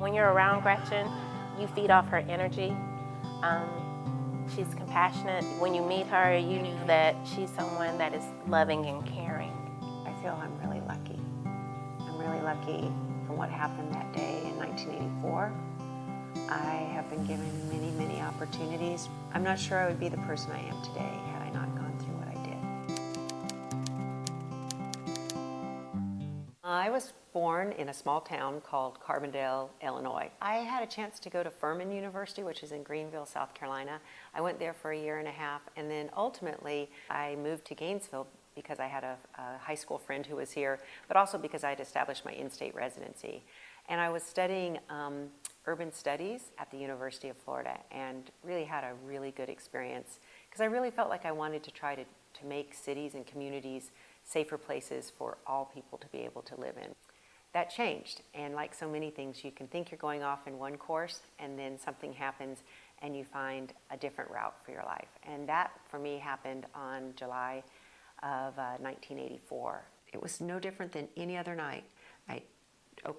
When you're around Gretchen, you feed off her energy. She's compassionate. When you meet her, you knew that she's someone that is loving and caring. I feel I'm really lucky. I'm really lucky from what happened that day in 1984. I have been given many, many opportunities. I'm not sure I would be the person I am today had I not gone through what I did. I was born in a small town called Carbondale, Illinois. I had a chance to go to Furman University, which is in Greenville, South Carolina. I went there for a year and a half, and then ultimately I moved to Gainesville because I had a high school friend who was here, but also because I had established my in-state residency. And I was studying urban studies at the University of Florida and really had a really good experience because I really felt like I wanted to try to make cities and communities safer places for all people to be able to live in. That changed, and like so many things, you can think you're going off in one course and then something happens and you find a different route for your life. And that for me happened on July of 1984. It was no different than any other night. I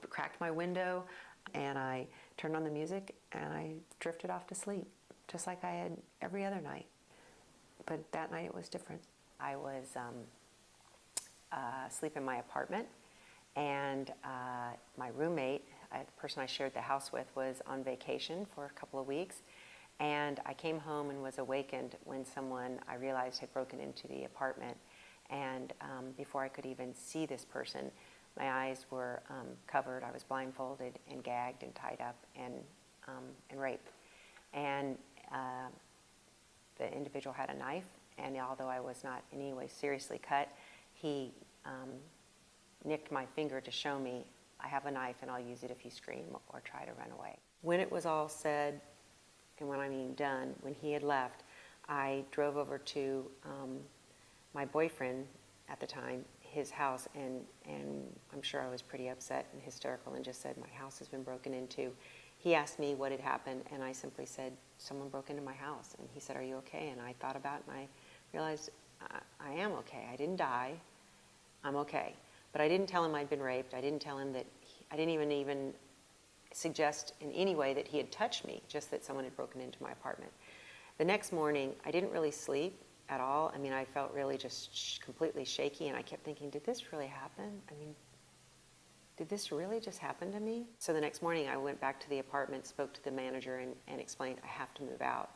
cracked my window and I turned on the music and I drifted off to sleep, just like I had every other night. But that night it was different. I was asleep in my apartment, and my roommate, the person I shared the house with, was on vacation for a couple of weeks. And I came home and was awakened when someone I realized had broken into the apartment. And before I could even see this person, my eyes were covered. I was blindfolded and gagged and tied up and raped. And the individual had a knife, and although I was not in any way seriously cut, he nicked my finger to show me, I have a knife and I'll use it if you scream or try to run away. When it was all said, and when I mean done, when he had left, I drove over to my boyfriend at the time, his house, and I'm sure I was pretty upset and hysterical and just said, my house has been broken into. He asked me what had happened, and I simply said, someone broke into my house. And he said, are you okay? And I thought about it, and I realized I am okay. I didn't die. I'm okay. But I didn't tell him I'd been raped. I didn't tell him that, I didn't even suggest in any way that he had touched me, just that someone had broken into my apartment. The next morning, I didn't really sleep at all. I mean, I felt really just completely shaky, and I kept thinking, did this really happen? I mean, did this really just happen to me? So the next morning, I went back to the apartment, spoke to the manager, and explained, I have to move out.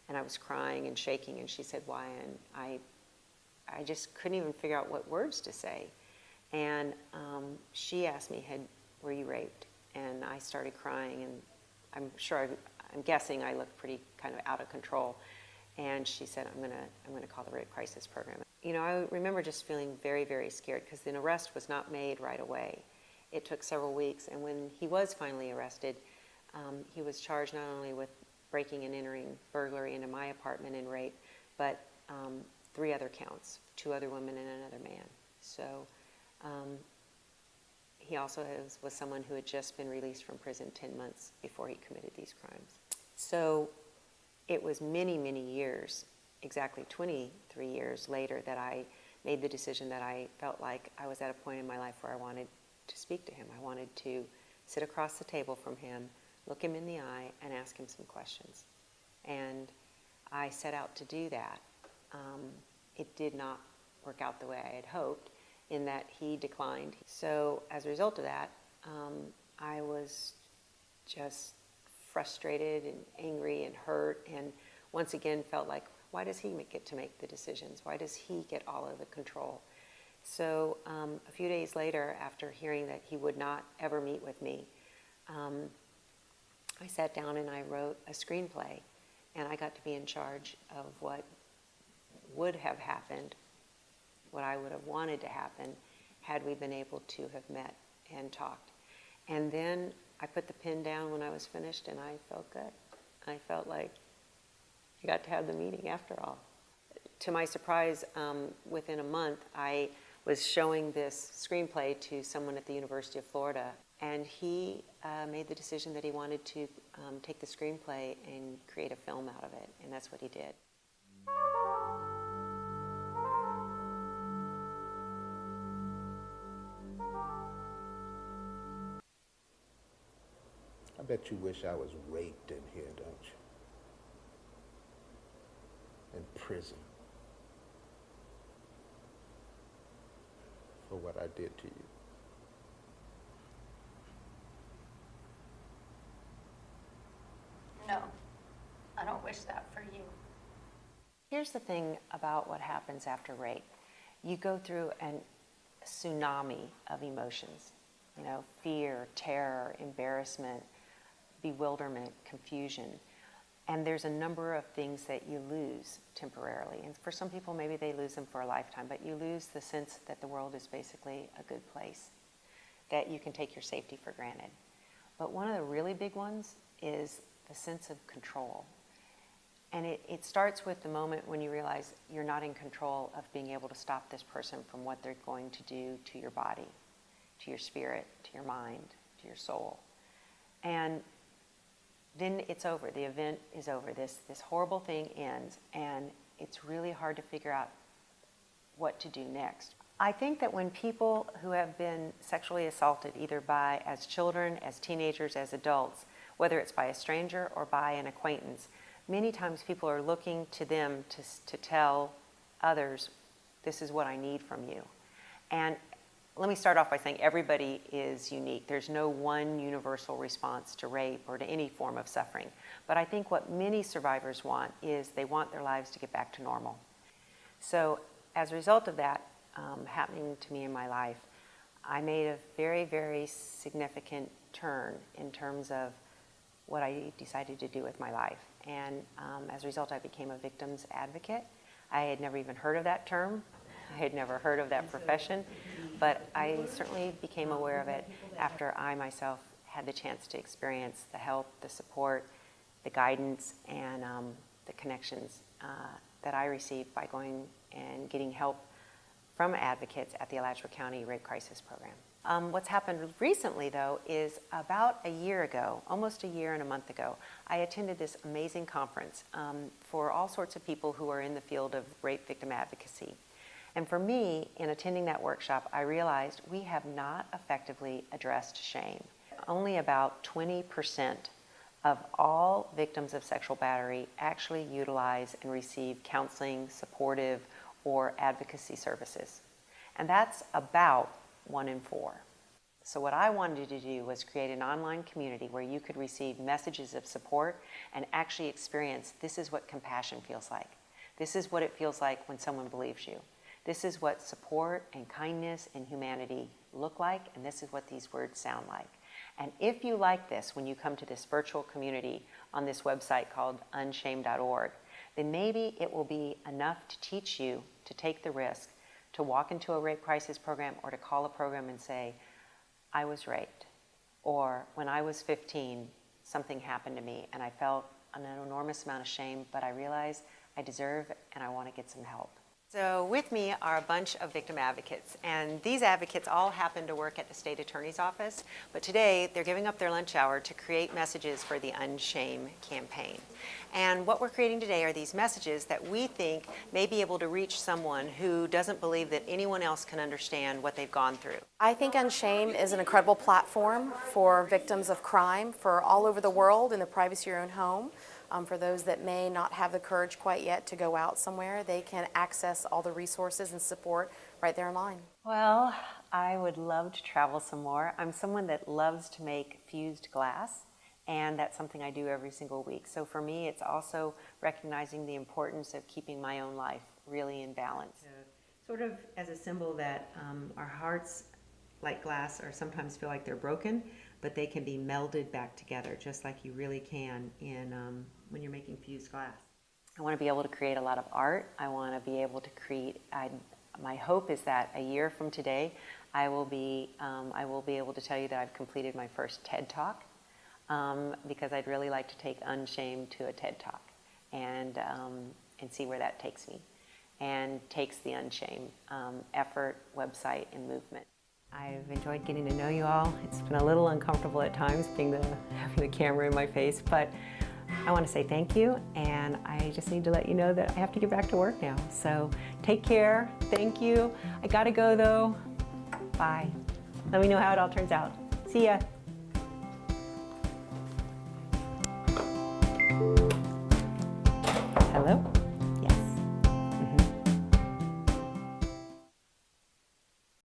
And I was crying and shaking, and she said, why? And I just couldn't even figure out what words to say. And she asked me, were you raped? And I started crying, and I'm guessing I looked pretty kind of out of control. And she said, I'm gonna call the Rape Crisis Program. You know, I remember just feeling very, very scared because an arrest was not made right away. It took several weeks, and when he was finally arrested, he was charged not only with breaking and entering burglary into my apartment and rape, but 3 other counts, 2 other women and another man. So he also was someone who had just been released from prison 10 months before he committed these crimes. So it was many, many years, exactly 23 years later, that I made the decision that I felt like I was at a point in my life where I wanted to speak to him. I wanted to sit across the table from him, look him in the eye, and ask him some questions. And I set out to do that. It did not work out the way I had hoped, in that he declined. So as a result of that, I was just frustrated and angry and hurt, and once again felt like, why does he get to make the decisions? Why does he get all of the control? So a few days later, after hearing that he would not ever meet with me, I sat down and I wrote a screenplay, and I got to be in charge of what would have happened, what I would have wanted to happen had we been able to have met and talked. And then I put the pen down when I was finished, and I felt good. I felt like I got to have the meeting after all. To my surprise, within a month, I was showing this screenplay to someone at the University of Florida, and he made the decision that he wanted to take the screenplay and create a film out of it, and that's what he did. I bet you wish I was raped in here, don't you? In prison. For what I did to you. No, I don't wish that for you. Here's the thing about what happens after rape. You go through a tsunami of emotions, you know, fear, terror, embarrassment, bewilderment, confusion. And there's a number of things that you lose temporarily. And for some people, maybe they lose them for a lifetime, but you lose the sense that the world is basically a good place, that you can take your safety for granted. But one of the really big ones is the sense of control. And it starts with the moment when you realize you're not in control of being able to stop this person from what they're going to do to your body, to your spirit, to your mind, to your soul. And then it's over. The event is over. This horrible thing ends, and it's really hard to figure out what to do next. I think that when people who have been sexually assaulted, either as children, as teenagers, as adults, whether it's by a stranger or by an acquaintance, many times people are looking to them to tell others, this is what I need from you. And let me start off by saying everybody is unique. There's no one universal response to rape or to any form of suffering. But I think what many survivors want is they want their lives to get back to normal. So as a result of that happening to me in my life, I made a very, very significant turn in terms of what I decided to do with my life. And as a result, I became a victim's advocate. I had never even heard of that term. I had never heard of that profession, but I certainly became aware of it after I myself had the chance to experience the help, the support, the guidance, and the connections that I received by going and getting help from advocates at the Alachua County Rape Crisis Program. What's happened recently, though, is about a year ago, almost a year and a month ago, I attended this amazing conference for all sorts of people who are in the field of rape victim advocacy. And for me, in attending that workshop, I realized we have not effectively addressed shame. Only about 20% of all victims of sexual battery actually utilize and receive counseling, supportive, or advocacy services. And that's about 1 in 4. So what I wanted to do was create an online community where you could receive messages of support and actually experience, this is what compassion feels like. This is what it feels like when someone believes you. This is what support and kindness and humanity look like, and this is what these words sound like. And if you like this, when you come to this virtual community on this website called unshame.org, then maybe it will be enough to teach you to take the risk to walk into a rape crisis program or to call a program and say, I was raped, or when I was 15, something happened to me and I felt an enormous amount of shame, but I realized I deserve and I want to get some help. So with me are a bunch of victim advocates, and these advocates all happen to work at the state attorney's office, but today they're giving up their lunch hour to create messages for the Unshame campaign. And what we're creating today are these messages that we think may be able to reach someone who doesn't believe that anyone else can understand what they've gone through. I think Unshame is an incredible platform for victims of crime for all over the world in the privacy of your own home. For those that may not have the courage quite yet to go out somewhere, they can access all the resources and support right there online. Well, I would love to travel some more. I'm someone that loves to make fused glass, and that's something I do every single week. So for me, it's also recognizing the importance of keeping my own life really in balance. Sort of as a symbol that our hearts, like glass, are sometimes feel like they're broken, but they can be melded back together, just like you really can in when you're making fused glass. I want to be able to create a lot of art. I want to be able to create. My hope is that a year from today, I will be able to tell you that I've completed my first TED Talk, because I'd really like to take Unshamed to a TED Talk, and see where that takes me, and takes the Unshamed effort, website, and movement. I've enjoyed getting to know you all. It's been a little uncomfortable at times, having the camera in my face, but I want to say thank you, and I just need to let you know that I have to get back to work now. So take care. Thank you. I gotta go though. Bye. Let me know how it all turns out. See ya.